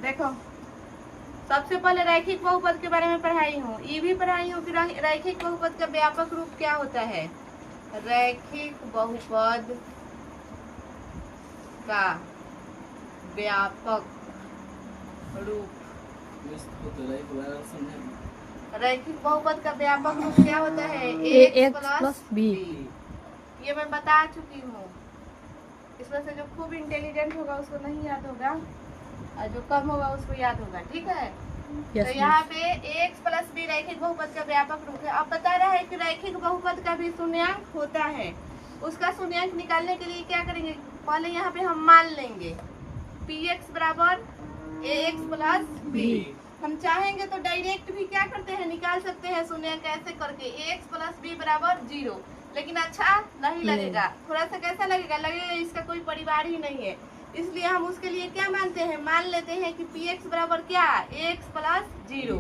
देखो, सबसे पहले रैखिक बहुपद के बारे में पढ़ाई हूँ, ये भी पढ़ाई हूँ कि रैखिक बहुपद का व्यापक रूप क्या होता है। रैखिक बहुपद का व्यापक रूप, रैखिक बहुपद का व्यापक रूप क्या होता है? ax plus b। ये मैं बता चुकी हूँ। इसमें से जो खूब इंटेलिजेंट होगा उसको नहीं याद होगा, और जो कम होगा उसको याद होगा। ठीक है, तो यहाँ पे ax प्लस b रैखिक बहुपद का व्यापक रूप है। अब बता रहा है कि रैखिक बहुपद का भी शून्यांक होता है। उसका शून्यांक निकालने के लिए क्या करेंगे? पहले यहाँ पे हम मान लेंगे px बराबर ax प्लस b। हम चाहेंगे तो डायरेक्ट भी क्या करते हैं, निकाल सकते हैं शून्यांक ऐसे करके ax प्लस b बराबर 0, लेकिन अच्छा नहीं लगेगा। थोड़ा सा कैसा लगेगा? लगेगा इसका कोई परिवार ही नहीं है। इसलिए हम उसके लिए क्या मानते हैं, मान लेते हैं कि px बराबर क्या, ax प्लस 0,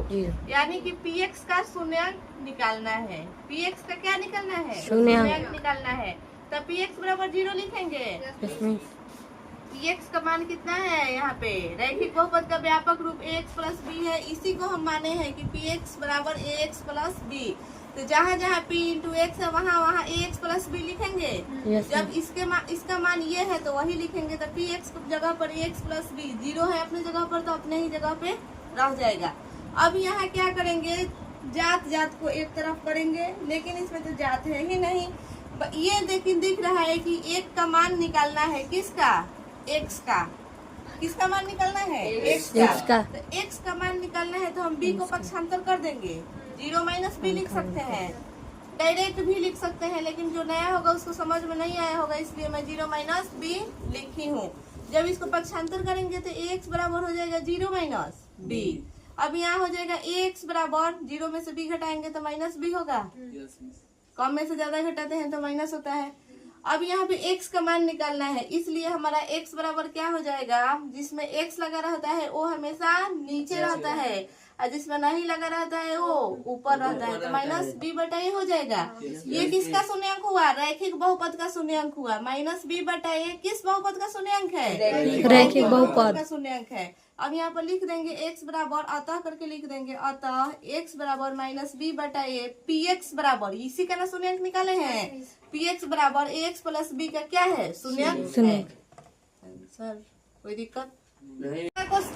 यानी कि px का शून्यांक निकालना है। px का क्या निकालना है? शून्यांक निकालना है। तो px बराबर 0 लिखेंगे। px का मान कितना है? यहाँ पे रैखिक बहुपद का व्यापक रूप ax प्लस b है। इसी को हम माने हैं कि px बराबर ax प्लस b। तो जहाँ जहाँ p इंटू एक्स है वहाँ वहाँ ax प्लस b लिखेंगे। जब इसका मान ये है तो वही लिखेंगे। तो px जगह पर ax प्लस b, 0 है अपने जगह पर तो अपने ही जगह पे रह जाएगा। अब यहाँ क्या करेंगे, जात जात को एक तरफ करेंगे, लेकिन इसमें तो जात है ही नहीं। ये लेकिन दिख रहा है कि एक का मान निकालना है। किसका? x का। किसका मान निकालना है? x का। तो x का मान निकालना है तो हम b को पक्षांतर कर देंगे। 0 माइनस b लिख सकते हैं, डायरेक्ट भी लिख सकते हैं, लेकिन जो नया होगा उसको समझ में नहीं आया होगा, इसलिए मैं 0 माइनस b लिखी हूँ। जब इसको पक्षांतर करेंगे तो ax बराबर हो जाएगा 0 माइनस b। अब यहाँ हो जाएगा ax बराबर 0 में से b घटाएंगे तो माइनस b होगा। कम में से ज्यादा घटाते हैं तो माइनस होता है। अब यहाँ पे x का मान निकालना है, इसलिए हमारा x बराबर क्या हो जाएगा, जिसमें x लगा रहता है वो हमेशा नीचे रहता है, और जिसमें नहीं लगा रहता है वो ऊपर रहता है। तो माइनस b बटा ए हो जाएगा। ये किसका शून्याङ्क हुआ? रैखिक बहुपद का शून्याङ्क हुआ। माइनस b बटा ए किस बहुपद का शून्याङ्क है? रैखिक बहुपद का शून्याङ्क है। अब यहाँ पर लिख देंगे x बराबर, अतः करके लिख देंगे, अतः x बराबर माइनस b बटा ए, px बराबर, इसी का ना शून्याङ्क निकाले हैं, px बराबर ax प्लस b का क्या है? शून्याङ्क है। सर कोई दिक्कत?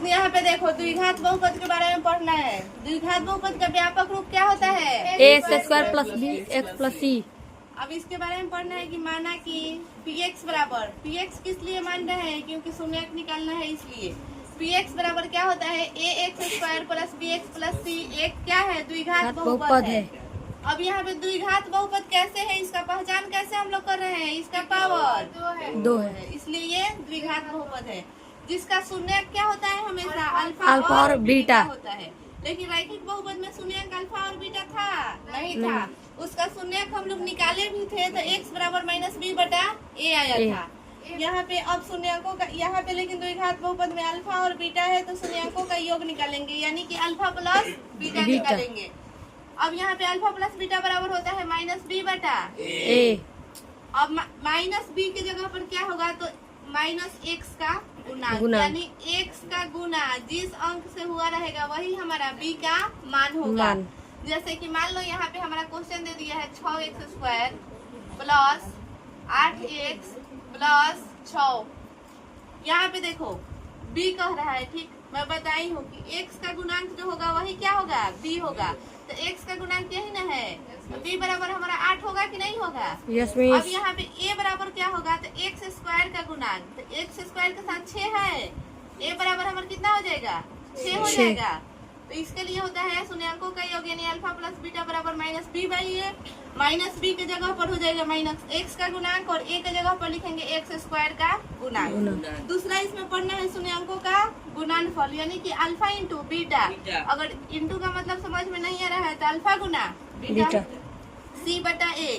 यहाँ पे देखो, द्विघात बहुपद के बारे में पढ़ना है। द्विघात बहुपद का व्यापक रूप क्या होता है? ax square plus b x plus c। अब इसके बारे में पढ़ना है कि माना कि px बराबर, px किस लिए मान रहे हैं? क्योंकि शून्याङ्क निकालना है इसलिए। px बराबर क्या होता है? ax square plus bx plus c। एक क्या है? द्विघात बहुपद है। अब यहाँ पे द्विघात बहुपद कैसे है, इसका पहचान कैसे हम लोग कर रहे हैं? इसका पावर 2 है, इसलिए ये द्विघात बहुपद है, जिसका शून्याङ्क क्या होता है? हमेशा अल्फा और बीटा होता है। लेकिन रैखिक बहुपद में शून्याङ्क अल्फा और बीटा था? नहीं था। उसका शून्याङ्क हम लोग निकाले भी थे, तो x बराबर माइनस b बटा a आया था। यहाँ पे अब शून्याङ्कों का, यहाँ पे लेकिन द्विघात बहुपद में अल्फा और बीटा है तो शून्याङ्कों का योग निकालेंगे, यानी कि अल्फा प्लस बीटा निकालेंगे। अब यहाँ पे अल्फा प्लस बीटा बराबर होता है माइनस b बटा a। अब माइनस b की जगह पर क्या होगा, तो माइनस x का गुना, यानी x का गुना जिस अंक से हुआ रहेगा वही हमारा b का मान होगा। जैसे कि मान लो यहाँ पे हमारा क्वेश्चन दे दिया है 6x square plus 8x plus 6। यहाँ पे देखो b कह रहा है, ठीक, मैं बताई हूँ कि x का गुणांक जो होगा वही क्या होगा? b होगा। तो x का गुणांक यही ना है, तो b बराबर हमारा 8 होगा कि नहीं होगा? Yes miss. अब यहाँ पे a बराबर क्या होगा, तो x स्क्वायर का गुणांक, तो x स्क्वायर के साथ 6 है, a बराबर हमारा कितना हो जाएगा? 6 हो जाएगा। तो इसके लिए होता है शून्याङ्कों का योग, यानी अल्फा प्लस बीटा बराबर minus b by A. Minus b के जगह पर हो जाएगा माइनस x का गुणांक, और a के जगह पर लिखेंगे x स्क्वायर का गुणांक। दूसरा इसमें पढ़ना है शून्याङ्कों का गुणनफल, यानी कि अल्फा इंटू बीटा। अगर इंटू का मतलब समझ में नहीं आ रहा है तो अल्फा गुना बीटा c बटा a।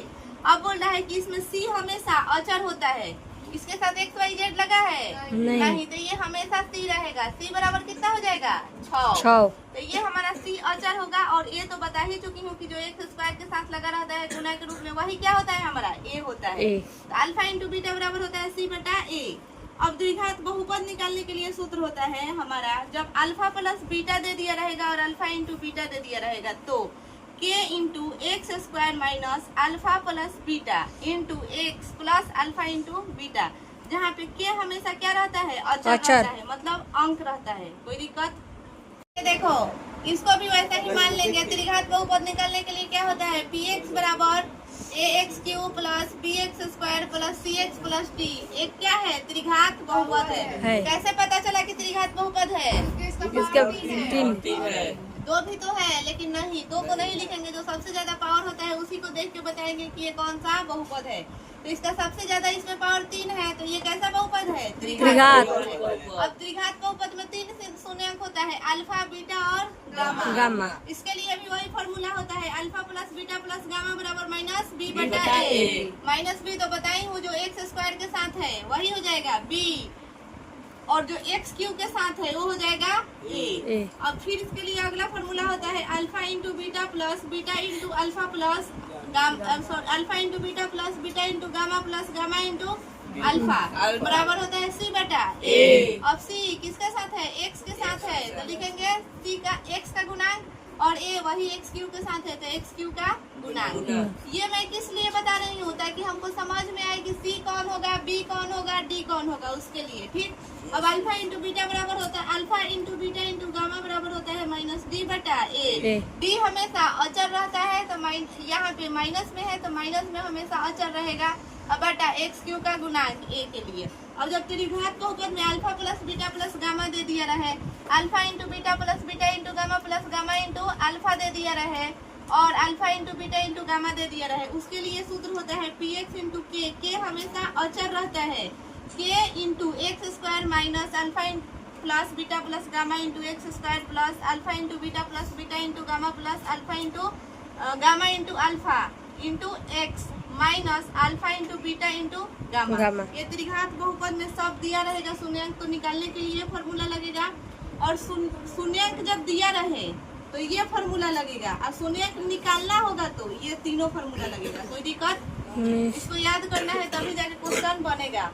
अब बोल रहा है कि इसमें c हमेशा अचर होता है, इसके साथ एक्स वाई जेड लगा है नहीं, तो ये हमेशा c रहेगा। c बराबर कितना हो जाएगा? 6। तो ये हमारा c अचर होगा, और ये तो बता ही चुकी हूँ कि जो एक्स स्क्वायर के साथ लगा रहता है गुना के रूप में वही क्या होता है? हमारा a होता है। तो अल्फा इंटू बीटा बराबर होता है c बटा a। अब द्विघात बहुपद निकालने के लिए सूत्र होता है हमारा, जब अल्फा प्लस बीटा दे दिया रहेगा और अल्फा इंटू बीटा दे दिया रहेगा तो k into x square minus alpha plus beta into x plus alpha into beta, जहाँ पे k हमेशा क्या रहता है, अचर रहता है, मतलब अंक रहता है। कोई दिक्कत? देखो इसको भी वैसा ही मान लेंगे। त्रिघात बहुपद निकालने के लिए क्या होता है, px बराबर ax cube plus bx square plus cx plus t। एक क्या है, त्रिघात बहुपद है। कैसे पता चला कि त्रिघात बहुपद है? इसका 3 दो भी तो है, लेकिन नहीं, दो को नहीं लिखेंगे। जो सबसे ज्यादा पावर होता है उसी को देख के बताएंगे कि ये कौन सा बहुपद है। तो इसका सबसे ज्यादा इसमें पावर 3 है, तो ये कैसा बहुपद है, त्रिघात। अब त्रिघात बहुपद में 3 शून्यंक होता है, अल्फा बीटा और गामा। इसके लिए भी वही फॉर्मूला होता है, alpha plus beta plus gamma बराबर माइनस बी बटा ए। माइनस बी तो बताई हूँ, जो एक्स स्क्वायर के साथ है वही हो जाएगा बी, और जो एक्स क्यूब के साथ है वो हो जाएगा ए। अब फिर इसके लिए अगला फॉर्मूला होता है alpha into beta plus beta into alpha plus alpha into beta plus beta into gamma plus gamma into alpha बराबर होता है सी बटा ए। अब सी किसके साथ है, एक्स के साथ है, तो लिखेंगे सी का एक्स का गुणांक, और ए वही एक्स क्यूब के साथ है तो एक्स क्यूब का गुणांक। ये मैं किस लिए बता रही हूँ, ताकि हमको समझ में आए कि सी कौन होगा, बी कौन होगा, डी कौन होगा, उसके लिए। ठीक, अब अल्फा इंटू बीटा बराबर होता है alpha into beta into gamma बराबर होता है माइनस डी बटा ए। डी हमेशा अचर रहता है, तो यहाँ पे माइनस में है तो माइनस में हमेशा अचर रहेगा, अब बटा एक्स क्यूब का गुणांक ए के लिए। अब जब त्रिघात बहुपद में alpha plus beta plus gamma दे दिया रहे, alpha into beta plus beta into gamma plus gamma into alpha दे दिया रहे, और alpha into beta into gamma दे दिया रहे, उसके लिए सूत्र होता है पी एक्स इंटू के। के हमेशा अचर रहता है, के into x square minus alpha plus beta plus gamma into x square plus alpha into beta plus beta into gamma plus alpha into gamma into alpha into x minus alpha into beta into gamma. ये त्रिघात बहुपद में सब दिया रहेगा शून्यंक, तो निकालने के लिए फॉर्मूला लगेगा, और शून्यंक जब दिया रहे तो ये फॉर्मूला लगेगा, और शून्यंक निकालना होगा तो ये तीनों फॉर्मूला लगेगा। कोई दिक्कत? इसको याद करना है तभी जाके क्वेश्चन बनेगा।